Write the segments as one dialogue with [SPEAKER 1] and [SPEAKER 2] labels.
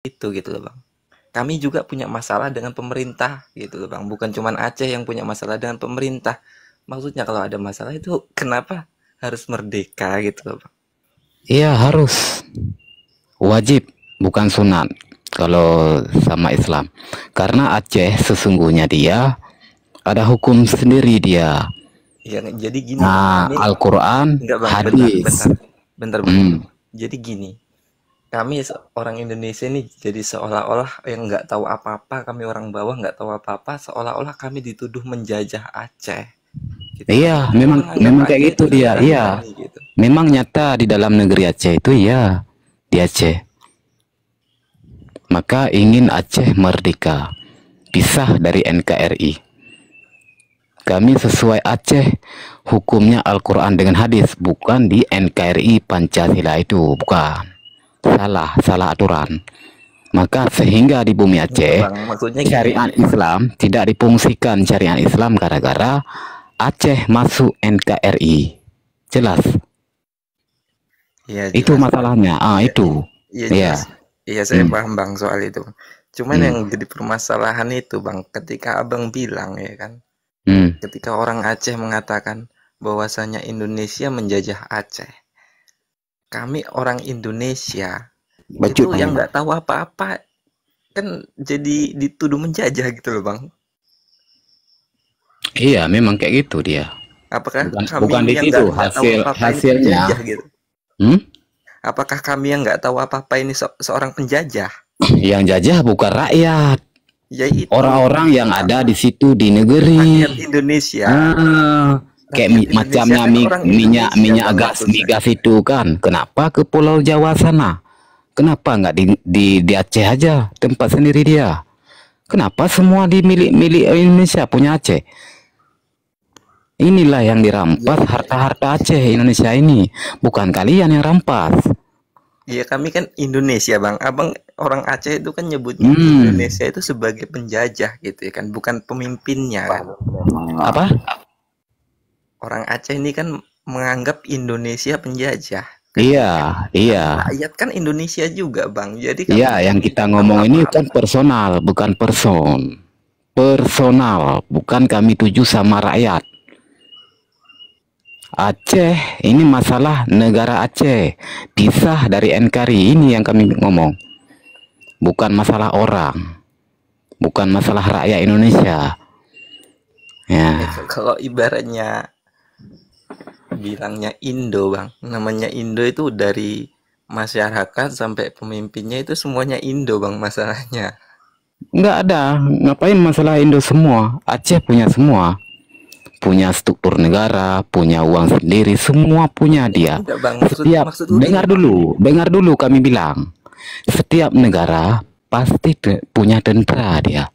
[SPEAKER 1] itu gitu loh Bang. Kami juga punya masalah dengan pemerintah gitu loh Bang. Bukan cuma Aceh yang punya masalah dengan pemerintah. Maksudnya kalau ada masalah itu kenapa harus merdeka gitu loh Bang.
[SPEAKER 2] Iya harus, wajib, bukan sunat kalau sama Islam. Karena Aceh sesungguhnya dia ada hukum sendiri dia.
[SPEAKER 1] Ya, jadi gini Bang.
[SPEAKER 2] Nah,
[SPEAKER 1] Kami
[SPEAKER 2] Al-Quran,
[SPEAKER 1] enggak Bang, bentar,
[SPEAKER 2] hadis.
[SPEAKER 1] bentar. Bentar Bang.
[SPEAKER 2] Hmm.
[SPEAKER 1] Jadi gini, kami orang Indonesia nih jadi seolah-olah yang nggak tahu apa-apa, kami orang bawah nggak tahu apa-apa, seolah-olah kami dituduh menjajah Aceh gitu loh
[SPEAKER 2] Iya,
[SPEAKER 1] Bang. Kami menganggap
[SPEAKER 2] memang kayak
[SPEAKER 1] Aceh
[SPEAKER 2] gitu
[SPEAKER 1] itu
[SPEAKER 2] dia.
[SPEAKER 1] negara
[SPEAKER 2] Iya,
[SPEAKER 1] kami gitu.
[SPEAKER 2] memang nyata di dalam negeri Aceh itu ya, di Aceh. Maka ingin Aceh merdeka, pisah dari NKRI. Kami sesuai Aceh, hukumnya Al-Quran dengan hadis, bukan di NKRI Pancasila itu, bukan. Salah aturan. Maka sehingga di bumi
[SPEAKER 1] Enggak
[SPEAKER 2] Aceh,
[SPEAKER 1] Bang, maksudnya gini.
[SPEAKER 2] syariat Islam tidak difungsikan syariat Islam gara-gara Aceh masuk NKRI. Jelas.
[SPEAKER 1] Ya
[SPEAKER 2] Itu
[SPEAKER 1] jelas Bang.
[SPEAKER 2] masalahnya.
[SPEAKER 1] Ya,
[SPEAKER 2] Itu.
[SPEAKER 1] ya
[SPEAKER 2] Ya.
[SPEAKER 1] jelas. Iya saya
[SPEAKER 2] Hmm.
[SPEAKER 1] paham Bang soal itu. Cuman
[SPEAKER 2] Hmm.
[SPEAKER 1] yang jadi permasalahan itu Bang, ketika Abang bilang ya kan,
[SPEAKER 2] Hmm.
[SPEAKER 1] ketika orang Aceh mengatakan bahwasanya Indonesia menjajah Aceh. Kami orang Indonesia itu
[SPEAKER 2] Bacut
[SPEAKER 1] yang
[SPEAKER 2] namanya.
[SPEAKER 1] nggak tahu apa-apa kan jadi dituduh menjajah gitu loh Bang.
[SPEAKER 2] Iya, memang kayak gitu dia.
[SPEAKER 1] Apakah
[SPEAKER 2] Bukan
[SPEAKER 1] kami
[SPEAKER 2] di
[SPEAKER 1] yang
[SPEAKER 2] situ
[SPEAKER 1] nggak tahu apa-apa ini penjajah
[SPEAKER 2] hasilnya.
[SPEAKER 1] gitu?
[SPEAKER 2] Hmm?
[SPEAKER 1] Apakah kami yang nggak tahu apa-apa ini seorang penjajah?
[SPEAKER 2] Yang jajah bukan rakyat,
[SPEAKER 1] Yaitu
[SPEAKER 2] orang-orang yang ada di situ di negeri.
[SPEAKER 1] rakyat Indonesia.
[SPEAKER 2] Kayak
[SPEAKER 1] Rakyat Indonesia
[SPEAKER 2] macamnya
[SPEAKER 1] kan orang Indonesia
[SPEAKER 2] minyak
[SPEAKER 1] Bang
[SPEAKER 2] gas
[SPEAKER 1] maksud saya.
[SPEAKER 2] migas itu kan. Kenapa ke Pulau Jawa sana? Kenapa nggak di Aceh aja, tempat sendiri dia? Kenapa semua di milik Indonesia punya Aceh? Inilah yang dirampas
[SPEAKER 1] Iya,
[SPEAKER 2] harta-harta Aceh Indonesia ini, bukan kalian yang rampas.
[SPEAKER 1] iya kami kan Indonesia Bang. Abang orang Aceh itu kan nyebutnya
[SPEAKER 2] Hmm.
[SPEAKER 1] Indonesia itu sebagai penjajah gitu ya kan, bukan pemimpinnya kan.
[SPEAKER 2] Apa?
[SPEAKER 1] Orang Aceh ini kan menganggap Indonesia penjajah.
[SPEAKER 2] Iya, iya.
[SPEAKER 1] Kami rakyat kan Indonesia juga, Bang. Jadi kami
[SPEAKER 2] Iya, yang kita
[SPEAKER 1] tahu
[SPEAKER 2] ngomong ini kan
[SPEAKER 1] apa-apa.
[SPEAKER 2] personal, bukan person. Personal, bukan kami tuju sama rakyat. Aceh, ini masalah negara Aceh. Pisah dari NKRI, ini yang kami ngomong. Bukan masalah orang. Bukan masalah rakyat Indonesia. Ya,
[SPEAKER 1] Kalau ibaratnya bilangnya Indo, Bang. Namanya Indo itu dari masyarakat sampai pemimpinnya itu semuanya Indo, Bang, masalahnya.
[SPEAKER 2] nggak ada. Ngapain masalah Indo semua? Aceh punya semua. Punya struktur negara, punya uang sendiri, semua punya dia.
[SPEAKER 1] Enggak, Bang.
[SPEAKER 2] Setiap,
[SPEAKER 1] Maksudku gini, Bang.
[SPEAKER 2] dengar dulu kami bilang. Setiap negara pasti punya tentara dia.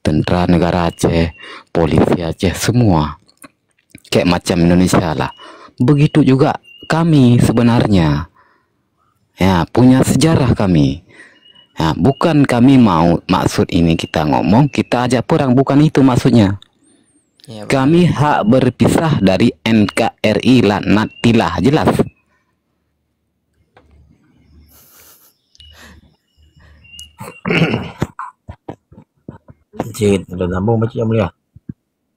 [SPEAKER 2] Tentara negara Aceh, polisi Aceh, semua. Kayak macam Indonesia lah. Begitu juga kami sebenarnya. Ya, punya sejarah kami. Ya, bukan kami mau maksud ini kita ngomong, kita ajak perang, bukan itu maksudnya.
[SPEAKER 1] Iya, Bang.
[SPEAKER 2] Kami hak berpisah dari NKRI laknatilah, jelas.
[SPEAKER 3] Cik, udah sambung macam yang mulia.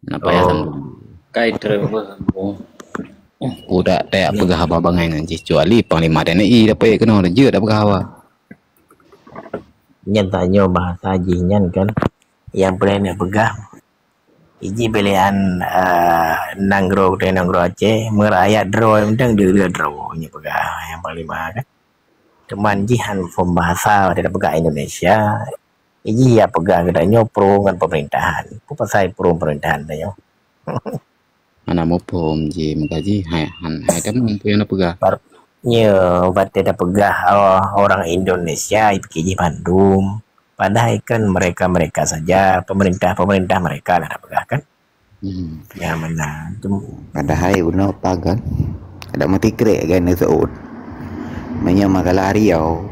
[SPEAKER 2] Kenapa ya sambung?
[SPEAKER 4] Kait sambung.
[SPEAKER 2] Udah tak pegah apa bangai nanti. Kecuali Panglima TNI dapat kena je dah pegah apa.
[SPEAKER 3] Nyan tanya bahasa haji nyan kan. Yang boleh nak pegah. Iji pilihan nanggro dan nanggro Aceh merayat draw yang mentang dia draw nya pegah yang paling mahal kan. Teman jihan form bahasa tidak pegah Indonesia. Iji ya pegah katanya pro dengan pemerintahan. Apa pasal pro pemerintahan tanya.
[SPEAKER 2] Mana mau pom je mengkaji. Hai kamu punya nak pegah.
[SPEAKER 3] Nya buat tidak pegah orang Indonesia itu Bandung. Padahal kan mereka saja pemerintah mereka lah pegah kan. Ya mana tu.
[SPEAKER 5] Padahal uno pagan. Ada mati krek kan Saud. Manya Magala Riau.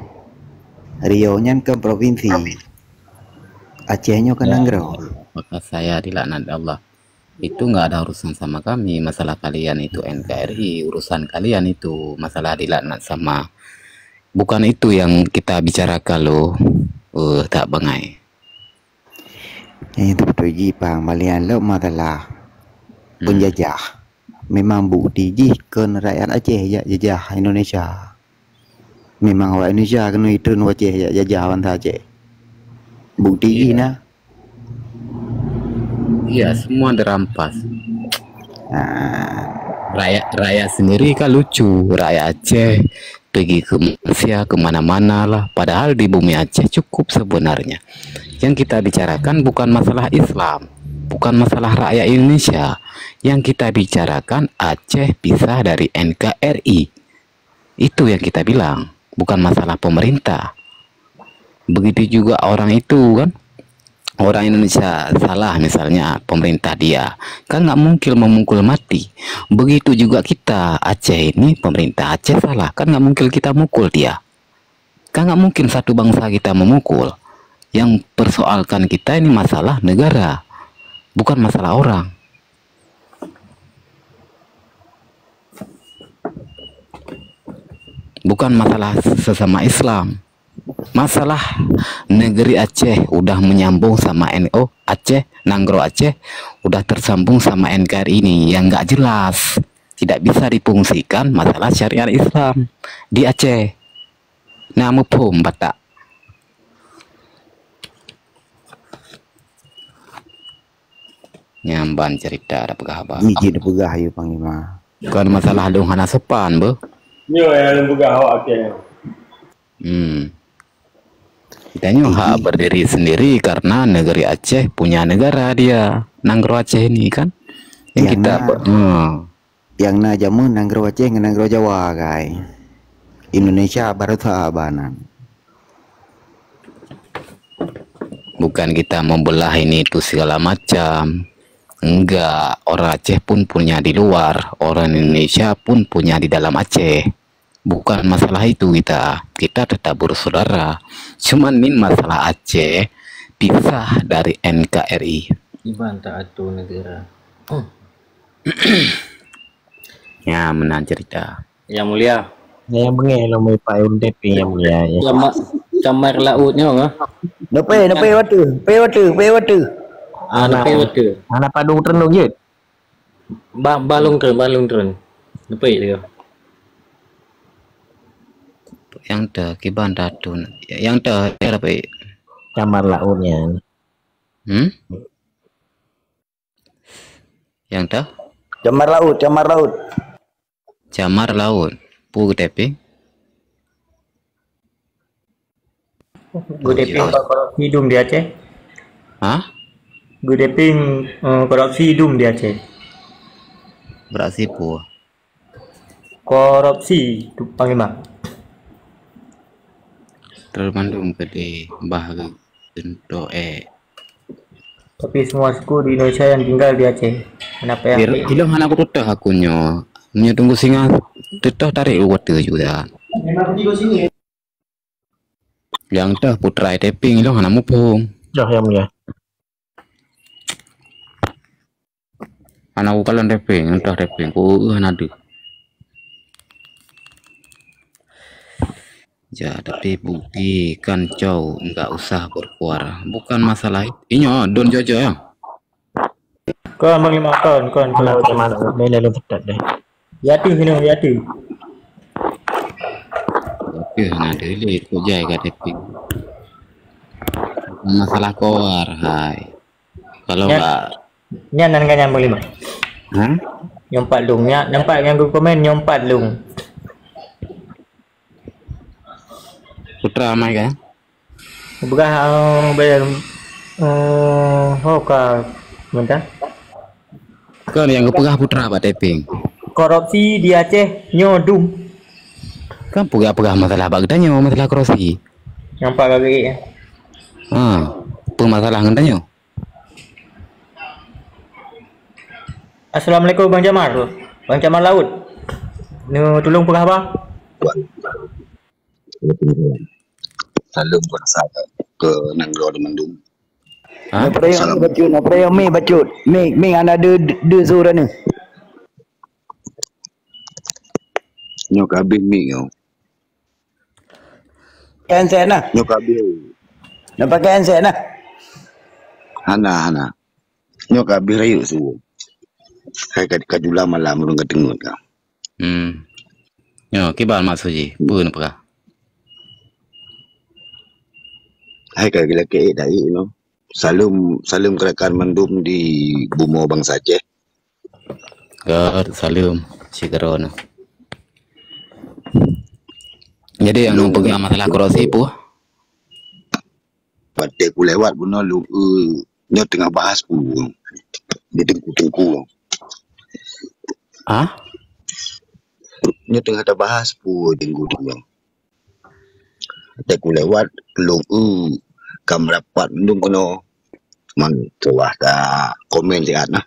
[SPEAKER 5] Riau nyan ke provinsi. Acehnya ke Nanggro.
[SPEAKER 2] Maka saya dilaknat Allah. Itu nggak ada urusan sama kami. Masalah kalian itu NKRI, urusan kalian itu masalah dilaknat sama. Bukan itu yang kita bicarakan loh. Tak bangai.
[SPEAKER 5] Yang itu betul ji pang malian lo masalah penjajah. Memang bukti ji kan rakyat Aceh ya jajah Indonesia. Memang orang Indonesia kena itu Aceh ya jajah orang Aceh. Bukti ji nah.
[SPEAKER 2] Iya, semua dirampas.
[SPEAKER 5] Ah,
[SPEAKER 2] Rakyat sendiri kan lucu. Rakyat Aceh pergi ke Malaysia kemana-mana lah. Padahal di bumi Aceh cukup sebenarnya. Yang kita bicarakan bukan masalah Islam, bukan masalah rakyat Indonesia. Yang kita bicarakan Aceh pisah dari NKRI. Itu yang kita bilang, bukan masalah pemerintah. Begitu juga orang itu kan, orang Indonesia salah misalnya pemerintah dia, kan nggak mungkin memukul mati. Begitu juga kita Aceh ini, pemerintah Aceh salah, kan nggak mungkin kita mukul dia. Kan nggak mungkin satu bangsa kita memukul. Yang persoalkan kita ini masalah negara, bukan masalah orang. Bukan masalah sesama Islam. Masalah negeri Aceh udah menyambung sama NO Aceh, Nanggro Aceh udah tersambung sama NKRI ini yang nggak jelas, tidak bisa difungsikan masalah syariat Islam di Aceh. Namu pun batak. Nyamban cerita ada pegah apa?
[SPEAKER 5] Iji dah pegah you panglima.
[SPEAKER 2] Kan masalah dong hana sepan be.
[SPEAKER 4] Yo yang buka awak akhirnya.
[SPEAKER 2] Kitanya hak berdiri sendiri karena negeri Aceh punya negara dia, Nanggro Aceh ini kan. Yang kita
[SPEAKER 5] yang na jamu Nanggro Aceh dengan Nanggro Jawa guys. Indonesia baru sahabanan.
[SPEAKER 2] bukan kita membelah ini itu segala macam. Enggak, orang Aceh pun punya di luar, orang Indonesia pun punya di dalam Aceh. Bukan masalah itu kita tetap bersaudara. Cuman ini masalah Aceh pisah dari NKRI.
[SPEAKER 4] Iban tak ada negara.
[SPEAKER 2] Ya, menang cerita.
[SPEAKER 4] Yang mulia.
[SPEAKER 3] Yang bengih lo mai pai UNDP yang mulia ya.
[SPEAKER 4] Camar lautnya kan?
[SPEAKER 3] Depe watu.
[SPEAKER 4] Anak itu.
[SPEAKER 3] Anak padung trenung je.
[SPEAKER 4] Balung turun. Apa itu?
[SPEAKER 2] Yang dah kiban datun. Yang dah apa?
[SPEAKER 3] Camar lautnya.
[SPEAKER 2] Yang dah?
[SPEAKER 3] Camar laut.
[SPEAKER 2] Camar laut. Pu tepi.
[SPEAKER 6] GDP korupsi hidung di Aceh.
[SPEAKER 2] Hah?
[SPEAKER 6] GDP korupsi hidung di Aceh.
[SPEAKER 2] Berarti pu.
[SPEAKER 6] Korupsi itu Panglima.
[SPEAKER 2] Termandung gede bah untuk
[SPEAKER 6] Tapi semua suku di Indonesia yang tinggal di Aceh. Kenapa yang
[SPEAKER 2] hilang anak aku tetah akunya. Punya tunggu singa tetah tarik water juga. Yang dah putra taping hilang anak mupung.
[SPEAKER 3] Dah yang mulia.
[SPEAKER 2] Anakku kalian taping, dah taping. Ku ada. Ya, tapi bukti kan jauh, enggak usah berkuara. Bukan masalah ini, don jojo ya.
[SPEAKER 6] Kon Panglima kon.
[SPEAKER 3] Kalau camar laut ni lalu tetap deh.
[SPEAKER 6] Yati sini Yati.
[SPEAKER 2] Oke, nah dili ikut jai ka taping. Masalah koar, hai. Kalau
[SPEAKER 6] Ya.
[SPEAKER 2] enggak,
[SPEAKER 6] Nyan kan yang Panglima.
[SPEAKER 2] hah?
[SPEAKER 6] Nyompat lung nya, nampak yang aku komen nyompat lung.
[SPEAKER 2] Putra mai kan?
[SPEAKER 6] Bukan bayar hoka mentah.
[SPEAKER 2] Kan yang kepegah putra apa taping?
[SPEAKER 6] Korupsi di Aceh nyodum.
[SPEAKER 2] Kan pegah masalah bagdanya masalah korupsi.
[SPEAKER 6] Nampak kagak ya.
[SPEAKER 2] Pemasalah ngendanya.
[SPEAKER 6] Assalamualaikum Bang Jamal. Bang Jamal Laut. Nu tolong pegah bang.
[SPEAKER 7] Salam buat sahabat ke Nanggro di Mendung.
[SPEAKER 2] Hah?
[SPEAKER 3] Apa yang mi bacut? Mi anda de suara ni.
[SPEAKER 7] Nyok habis mi yo.
[SPEAKER 3] Kan saya nah.
[SPEAKER 7] Nyok habis.
[SPEAKER 3] Nak pakai handset nah.
[SPEAKER 7] Hana. Nyo ka birayu su. Hai ka jula malam urang ka tengut ka.
[SPEAKER 2] Yo kibal mak suji pun apa
[SPEAKER 7] Hai ka gila ke dai no. Salam gerakan mendum di Bumo Bangsa Aceh.
[SPEAKER 2] salim si Corona. Jadi yang pegang masalah korupsi pu
[SPEAKER 7] Pada ku lewat guna lu nyo tengah bahas pu. Di tengku. Nyo tengah ada bahas pu tengku. Pada ku lewat lu kam rapat mendum kono. Man tuah ta komen lihat nah.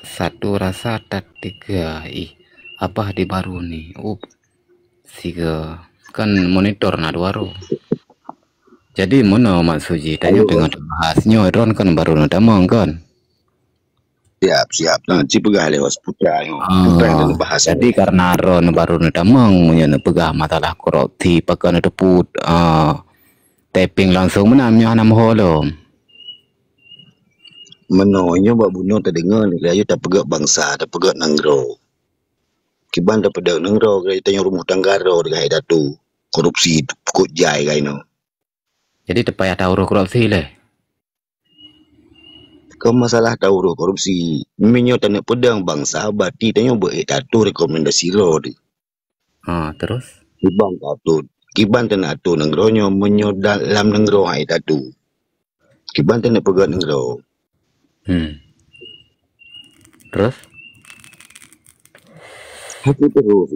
[SPEAKER 2] Satu rasa tak tiga apa di baru nih siga kan monitor na duaro jadi mana mak suji tanya dengan bahasnya Ron kan baru na damang kan
[SPEAKER 7] Siap nah ci pegah lewat putra yang bahas
[SPEAKER 2] jadi karena Ron baru na damang punya pegah masalah korupsi pakai na deput taping langsung menamnya nam holom
[SPEAKER 7] menonyo bak buno terdengar ni ayo tak pegak bangsa tak pegak nanggro kiban tak pedang nanggro kaya tanya rumah tanggaro dekat datu korupsi pukut jai kaya no
[SPEAKER 2] jadi tepaya tahu korupsi le
[SPEAKER 7] kau masalah tahu korupsi menyo tak nak pedang bangsa bati tanya buat datu rekomendasi ro di
[SPEAKER 2] terus
[SPEAKER 7] kiban tak nak tu nanggro nyo menyo dalam nanggro hai datu kiban tak nak pegak nanggro
[SPEAKER 2] terus
[SPEAKER 7] aku terus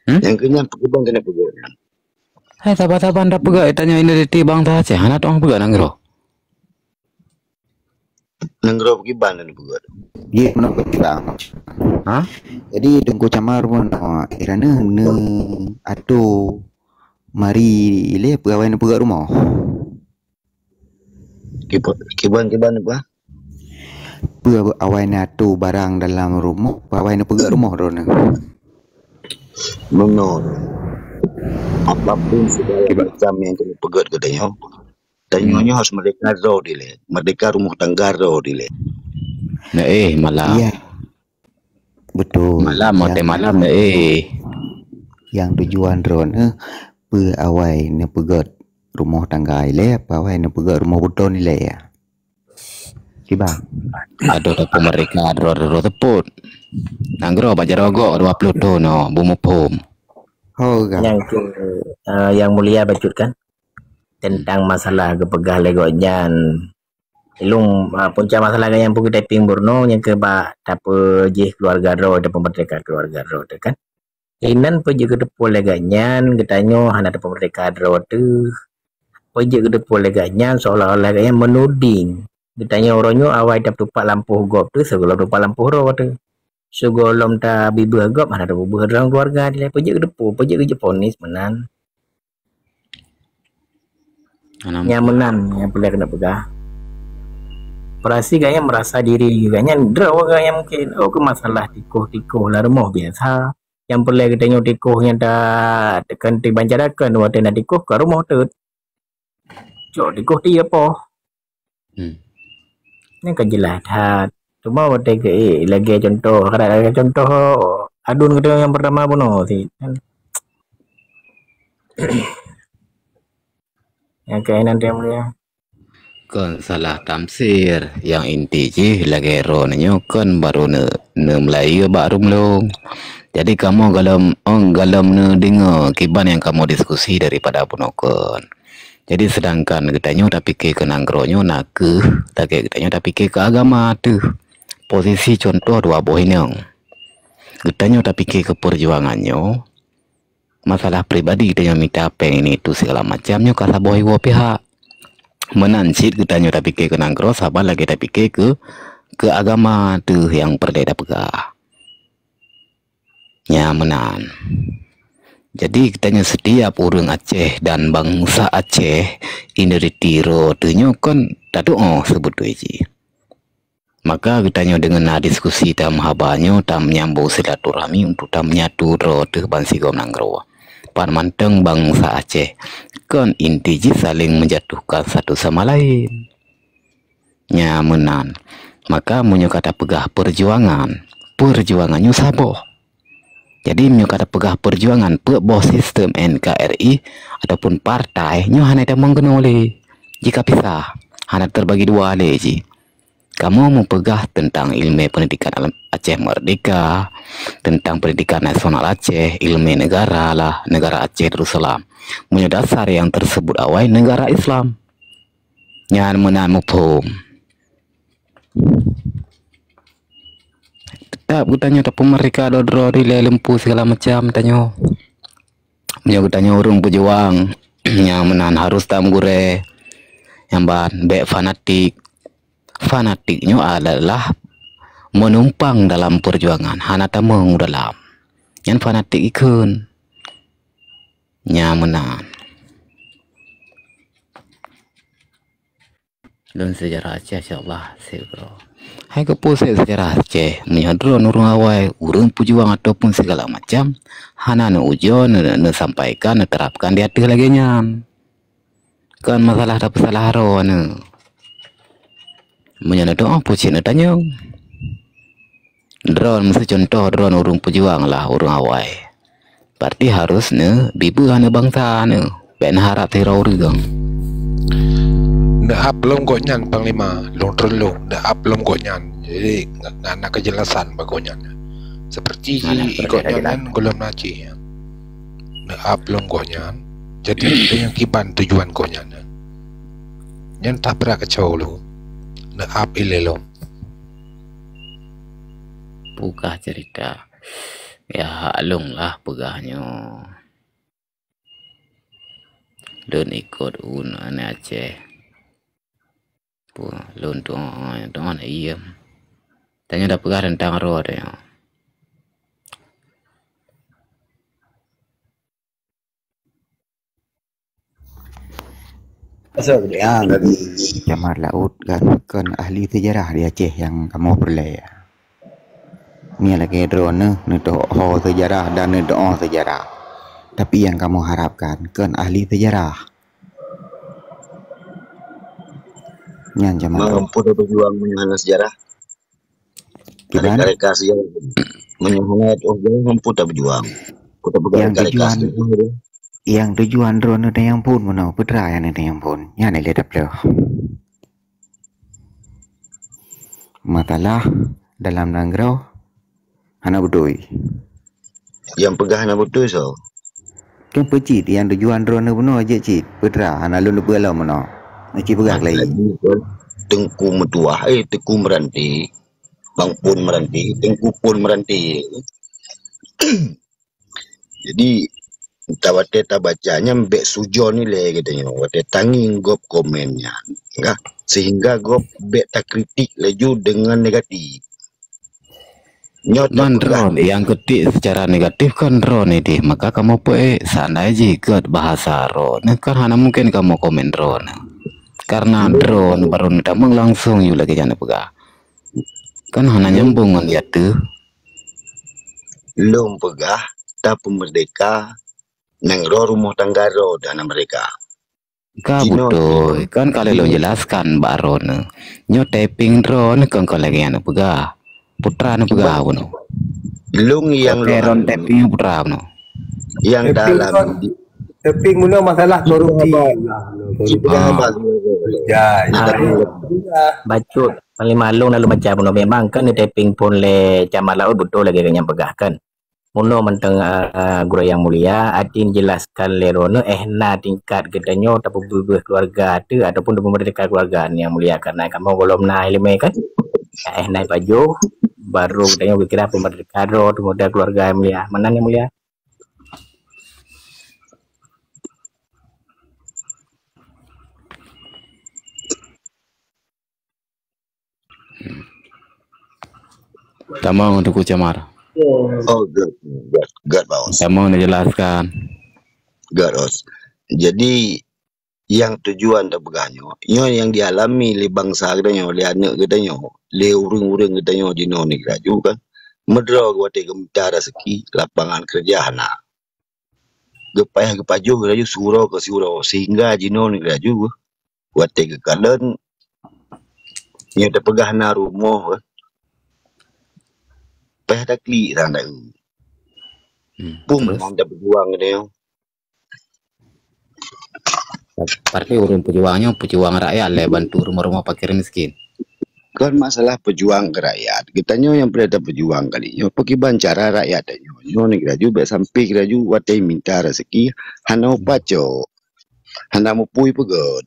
[SPEAKER 7] yang kenyang kiban tak nak pegak
[SPEAKER 2] hai sabar-sabar ndak pegak tanya ini di bang ta Aceh anak orang pegak nanggro
[SPEAKER 7] kiban tak nak pegak
[SPEAKER 5] Ye menapa bang? Jadi tunggu camar pun irana ne atu mari ile pegawai ne pegak rumah.
[SPEAKER 7] Kiban apa?
[SPEAKER 5] Pegawai ne atu barang dalam rumah, pegawai ne pegak rumah rona.
[SPEAKER 7] Menor. Apapun segala macam yang kena pegat katanya. Tanyanya harus merdeka roh dile. Merdeka rumah tangga roh dile.
[SPEAKER 2] Nah malam.
[SPEAKER 5] Iya. Betul.
[SPEAKER 2] Malam malam
[SPEAKER 5] Yang tujuan rona pegawai ne pegat rumah tangga ile, pegawai ne pegat rumah beton ile ya. Kibang.
[SPEAKER 2] Ada mereka ada teput. Nanggro bajar rogok 20 ton bumu pom.
[SPEAKER 3] Yang mulia bacutkan tentang masalah kepegah legokjan ilung punca masalah yang pun kita timburno yang ke ba tape jih keluarga ro ada pemerdeka keluarga ro kan inan pe juga depo leganyan getanyo hana ada pemerdeka ro tu pe juga depo leganyan seolah-olah yang menuding getanyo oronyo awai tap tupak lampu gop tu segolom tupak lampu ro tu segolom ta bibuh gop hana ada bibuh orang keluarga dia pe juga depo pe juga Japonis menan yang menang yang boleh kena pegah perasi kayaknya merasa diri kayaknya draw kayaknya mungkin ke masalah tikoh lah rumah biasa yang boleh kita nyo tikohnya dah tekan dibanjarakan waktu nak tikoh ke rumah tu cok tikoh dia apa ni kan jelas cuma waktu ke lagi contoh ada contoh adun kita yang pertama pun sih yang kainan dia mulia
[SPEAKER 2] kan salah tamsir yang inti je lagi ronyo kan baru ne Melayu baru melong jadi kamu galam ne dengar kiban yang kamu diskusi daripada punokon jadi sedangkan katanya tak fikir ke nanggronyo nak ke tak katanya tak fikir ke agama tu posisi contoh dua boh ini katanya tak fikir ke perjuangannya masalah pribadi katanya minta peng ini tu segala macamnya kata boy pihak menancit katanya tak fikir ke nanggro sabar lagi tak fikir ke agama tu yang berbeda pegah ya menan jadi katanya setiap orang Aceh dan bangsa Aceh ini ditiro tu kan tak sebut tu je Maka kitanya dengan diskusi tam habanyo tam menyambung silaturahmi untuk tam menyatu rote bansi gom nanggro. Pan manteng bangsa Aceh kan intiji saling menjatuhkan satu sama lain. Nyamenan. Maka munyo kata pegah perjuangannya saboh. Jadi munyo kata pegah perjuangan bawah sistem NKRI ataupun partai nyo hanya ada menggenoli. Jika pisah hanya terbagi dua leji. Kamu mau pegah tentang ilmu pendidikan Aceh Merdeka, tentang pendidikan nasional Aceh, ilmu negara lah, negara Aceh Darussalam. Punya dasar yang tersebut awal negara Islam. Nyan menan mufhum. Tetap kutanya tapi mereka dodro di lempu segala macam tanya. Punya kutanya urung pejuang. Yang menan harus tam gure. Yang ban bek fanatiknya adalah menumpang dalam perjuangan hana tameng dalam yang fanatik ikun nyamenan dan sejarah Aceh insyaallah segera hai kepuse sejarah Aceh menyadron urung awai urung pejuang ataupun segala macam hana ujon sampaikan terapkan di hati lagi nyan kan masalah ada salah ron menyana doa pucin tanya drone mesti contoh drone urung pejuang lah urung awai berarti harus ne bibu hana bangsa ne ben harap tira urang
[SPEAKER 8] dah belum gonyan panglima long terlalu dah belum gonyan jadi nak kejelasan bagonyan seperti ikutnya kan golem naci ya dah belum gonyan jadi itu yang kiban tujuan gonyan yang tak pernah kacau lu up ilelom
[SPEAKER 2] buka cerita ya halung lah pegahnya dan ikut ane Aceh lun tuan iya tanya dah pegah tentang roh ya
[SPEAKER 5] Ya, dari Jamar Laut kan ahli sejarah di Aceh yang kamu perlaya. Ni lagi drone untuk ho sejarah dan doa sejarah. Tapi yang kamu harapkan kan ahli sejarah. Nyan Jamar Laut.
[SPEAKER 7] Mampu berjuang menyahana sejarah.
[SPEAKER 5] Gimana?
[SPEAKER 7] Mereka sejarah menyahana mampu tak berjuang. Kita berjuang
[SPEAKER 5] yang tujuan drone ada yang pun mana putra yang ada yang pun yang ada daplo masalah dalam nanggro hana budoi
[SPEAKER 7] yang pegah hana budoi so
[SPEAKER 5] kan pecit yang tujuan drone puno aja cit putra hana lu belau mana nak pegah lagi
[SPEAKER 7] tengku metuah tengku meranti bang pun meranti tengku pun meranti jadi tawate tabacanya mbek sujo ni le katanya wate tanging gop komennya enggak sehingga gop bek tak kritik laju dengan negatif
[SPEAKER 2] nyota drone yang ketik secara negatif kan drone ini maka kamu seandainya jika bahasa drone kan hanya mungkin kamu komen drone karena drone baru damang langsung you lagi jangan pegah kan hanya nyambung ya tuh
[SPEAKER 7] belum pegah tak merdeka nangro rumah tangga ro dana mereka.
[SPEAKER 2] Betul kan kalau lo jelaskan baron nyo taping drone kan kalau lagi anak pegah putra anak pegah no.
[SPEAKER 7] Belum yang
[SPEAKER 2] drone taping putra no.
[SPEAKER 7] Yang dalam
[SPEAKER 6] taping mula masalah korupsi.
[SPEAKER 3] Bacut paling malung lalu macam no memang kan taping pun le Jamar Laut betul lagi yang pegah kan. Muno menteng guru yang mulia adin jelaskan lerono na tingkat gedanyo tapi berbuah keluarga tu ataupun pemerdeka keluarga yang mulia karena kamu belum naik lima kan naik baju baru gedanyo kira pemerdeka ro muda keluarga yang mulia mana yang mulia
[SPEAKER 2] Tamang untuk Jamar.
[SPEAKER 7] Oh, good, boss.
[SPEAKER 2] Saya mau dijelaskan.
[SPEAKER 7] Good, boss. Jadi yang tujuan dah begahnya yang dialami oleh bangsa katanya, oleh anak katanya, oleh urang-urang katanya di no negara juga kan medra wate gementar seki lapangan kerja hana gepayah gepaju keraju surau ke surau sehingga jino negara juga wate kekalan nya dah pegah na rumah kan payah dah klik tanda pun
[SPEAKER 2] Terus
[SPEAKER 7] anda berjuang katanya.
[SPEAKER 2] berarti urun pejuang rakyat lah bantu rumah-rumah fakir miskin.
[SPEAKER 7] Kan masalah pejuang ke rakyat kitanya yang berada pejuang kali nyo pergi bancara rakyat nyo negara juga sampai kira juga watai minta rezeki hana upaco hana mupui pegot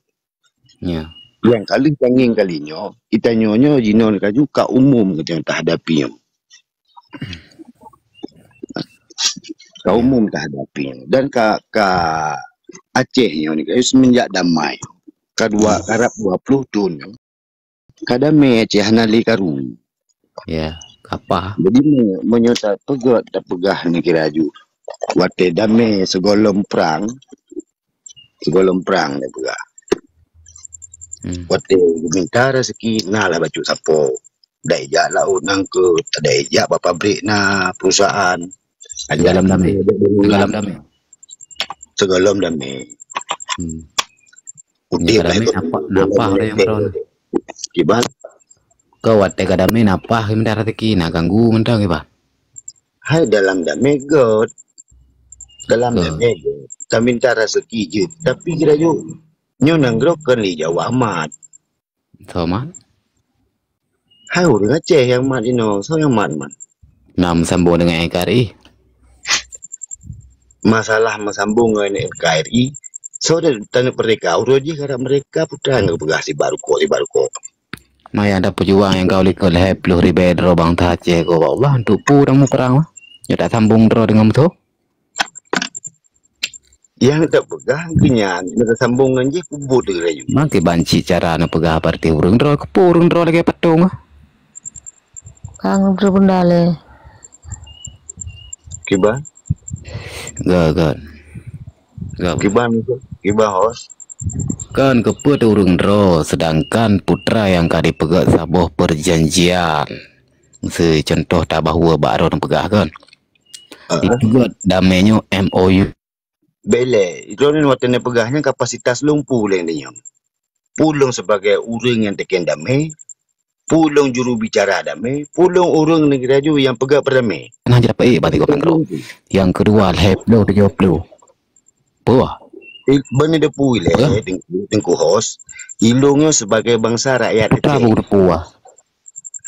[SPEAKER 2] Ya.
[SPEAKER 7] yang kali tanging kalinya itanyo nyo jino negara juga umum kita tak hadapi ka umum tak hadapi dan ka Aceh nyo ni semenjak damai kedua karap 20 tahun kadame Aceh hanali karu
[SPEAKER 2] Ya, apa?
[SPEAKER 7] jadi menyota pegot dah pegah ni kira ju wate dame segolom perang dah pegah wate minta rezeki nah lah baju sapo dah ijak laut nang ke ada ijak pabrik na perusahaan
[SPEAKER 2] Segala damai. Segala damai.
[SPEAKER 7] segolom dame
[SPEAKER 2] Ni kadame napa orang yang ron.
[SPEAKER 7] kiban
[SPEAKER 2] Kau wate kadame napa himda rezeki na ganggu mentang iba.
[SPEAKER 7] hai dalam dame god dalam dame god tak minta rezeki je tapi kira ju nyo nanggrok kan li Jawa amat
[SPEAKER 2] Sama.
[SPEAKER 7] hai orang Aceh yang mat ino so yang mat
[SPEAKER 2] Nam sambung dengan NKRI.
[SPEAKER 7] masalah mesambung dengan NKRI so ada tanda mereka uroji karena mereka putra nggak pegah si baru kok
[SPEAKER 2] Maya ada pejuang yang kau likut leh 10,000 dro bang Aceh ko Allah untuk purang mu perang mah. Ya tak sambung dro dengan betul.
[SPEAKER 7] yang tak pegah kenyan mereka sambungan je kubut dia juga
[SPEAKER 2] Mangke banci cara na pegah parti urung dro ke purung dro lagi patung.
[SPEAKER 9] Kang berbundale.
[SPEAKER 7] kiban
[SPEAKER 2] Gak.
[SPEAKER 7] kiban hos
[SPEAKER 2] Kan keput urung dro sedangkan putra yang kadi pegat sabuh perjanjian. Contoh tak bahawa baru nak pegah kan. Dipegat damainya MOU.
[SPEAKER 7] bele itu ni waktu pegahnya kapasitas lumpuh lain dia pulung sebagai orang yang teken damai pulung juru bicara damai pulung orang negara ju yang pegak berdamai
[SPEAKER 2] Nah jadi apa berarti kau pengkro. Yang kedua leblo 70. Puah.
[SPEAKER 7] benar dia pui le tengku hos ilungnya sebagai bangsa rakyat
[SPEAKER 2] Putra bu puah.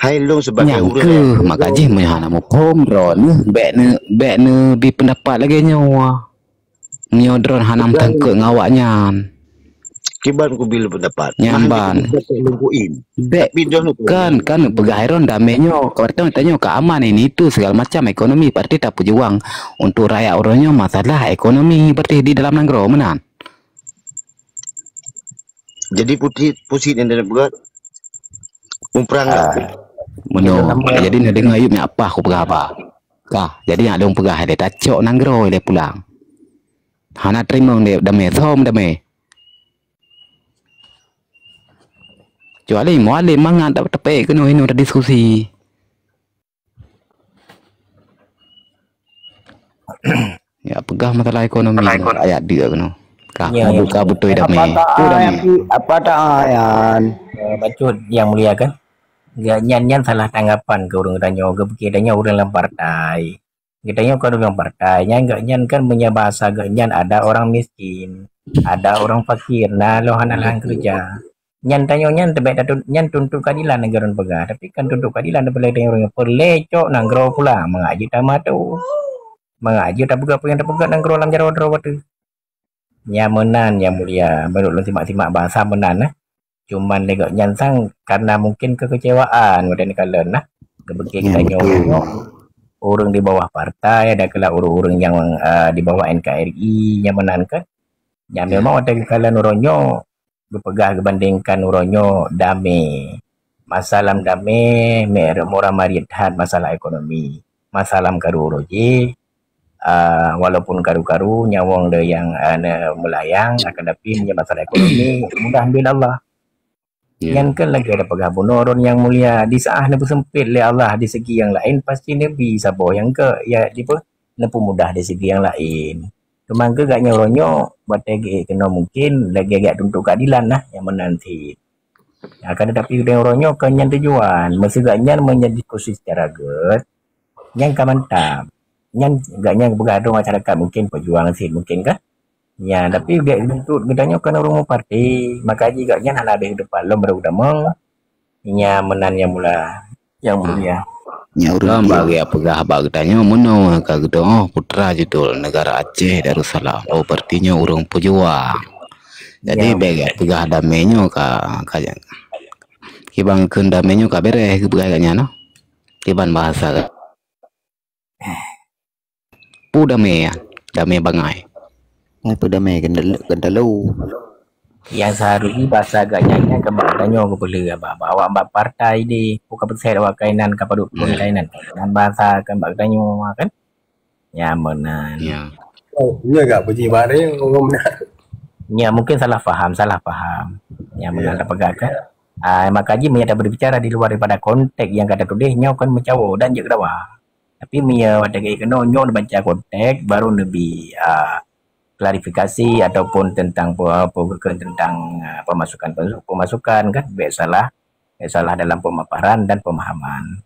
[SPEAKER 7] hai ilung sebagai
[SPEAKER 2] Yang
[SPEAKER 7] orang
[SPEAKER 2] ke makaji mehana mu pom dron bek ne bi pendapat lagi nyawa. Nyo dron hanam tangke ngawaknya.
[SPEAKER 7] kiban ku bil pendapat
[SPEAKER 2] Nyamban. Bek kan pegairon damainya kau tanya keamanan ini itu segala macam ekonomi berarti tak pejuang untuk rakyat orangnya masalah ekonomi berarti di dalam negara menan.
[SPEAKER 7] jadi pusit yang dia buat umprang
[SPEAKER 2] Meno jadi nak dengar ayub ni apa aku pegah apa. Kah jadi nak dong pegah dia tacok negara dia pulang. Hana terima dia damai som damai. Kecuali mualim mangan tak tepek kena ini udah diskusi. Ya pegah masalah ekonomi ayat dia kena. Kah buka betul damai.
[SPEAKER 3] Apa tak ayan? Bacot yang mulia kan? Nyan salah tanggapan ke orang tanya ke pikirnya orang dalam partai. Kitanya kau dalam partai, nyan kan punya bahasa nyan ada orang miskin, ada orang fakir, nah lo hanalan kerja. Nyan tanya nyan tebak datu nyan tuntut keadilan negara pegah, tapi kan tuntut keadilan boleh tanya orang pelecok nanggro pula mengaji tamat tu. Mengaji tak buka apa yang tak buka nanggro dalam jaro waktu. Nyamenan yang mulia, menurut simak-simak bahasa menan Cuman legak nyan sang karena mungkin kekecewaan pada kalian nah. Kebeki kita nyok orang di bawah partai ada kelak orang-orang yang di bawah NKRI yang menankan yang memang ada kalian orangnya berpegah kebandingkan orangnya damai masalah damai mora mariat masalah ekonomi masalah karu oroji walaupun karu-karu nyawang de yang melayang akan tapi punya masalah ekonomi mudah ambil Allah. Yang kan lagi ada pegah bunuron yang mulia di saat nebu sempit le Allah di segi yang lain pasti nebi sabo yang ke ya di apa nebu mudah di segi yang lain. Cuma ke gak nyoronyo buat lagi kena mungkin lagi agak tuntut keadilan lah yang menanti. Akan tetapi udah nyoronyo ke nyan tujuan mesti gak nyan menjadi diskusi secara good yang mantap. Nyan gaknya bergaduh masyarakat mungkin perjuangan sih mungkin kan. Ya, tapi gak untuk gedanya kan orang parti, maka jika nya ada di depan lo baru udah nya menan yang mula yang mulia.
[SPEAKER 2] Ya urang bagi apa bagdanya mono ka gedo putra judul negara Aceh Darussalam. Oh partinya urang pejuang. Jadi bagi pegah damainya ka kibang keun damainya ka beres beganya no. Kiban bahasa ka. Pu damai bangai.
[SPEAKER 5] Apa damai kendalu
[SPEAKER 3] yang seharusnya bahasa agaknya kemaknanya aku boleh bawa mbak partai di buka besar awak kainan kepada kainan dan bahasa kemaknanya kan ya menan
[SPEAKER 2] ya
[SPEAKER 10] gak puji bare ngomong
[SPEAKER 3] ya mungkin salah paham yang menan pegakan makaji menyata berbicara di luar daripada konteks yang kata tudehnya kan mencawo dan juga dawa tapi mia ada kayak kena nyon baca konteks baru lebih klarifikasi ataupun tentang tentang pemasukan kan biasalah dalam pemaparan dan pemahaman.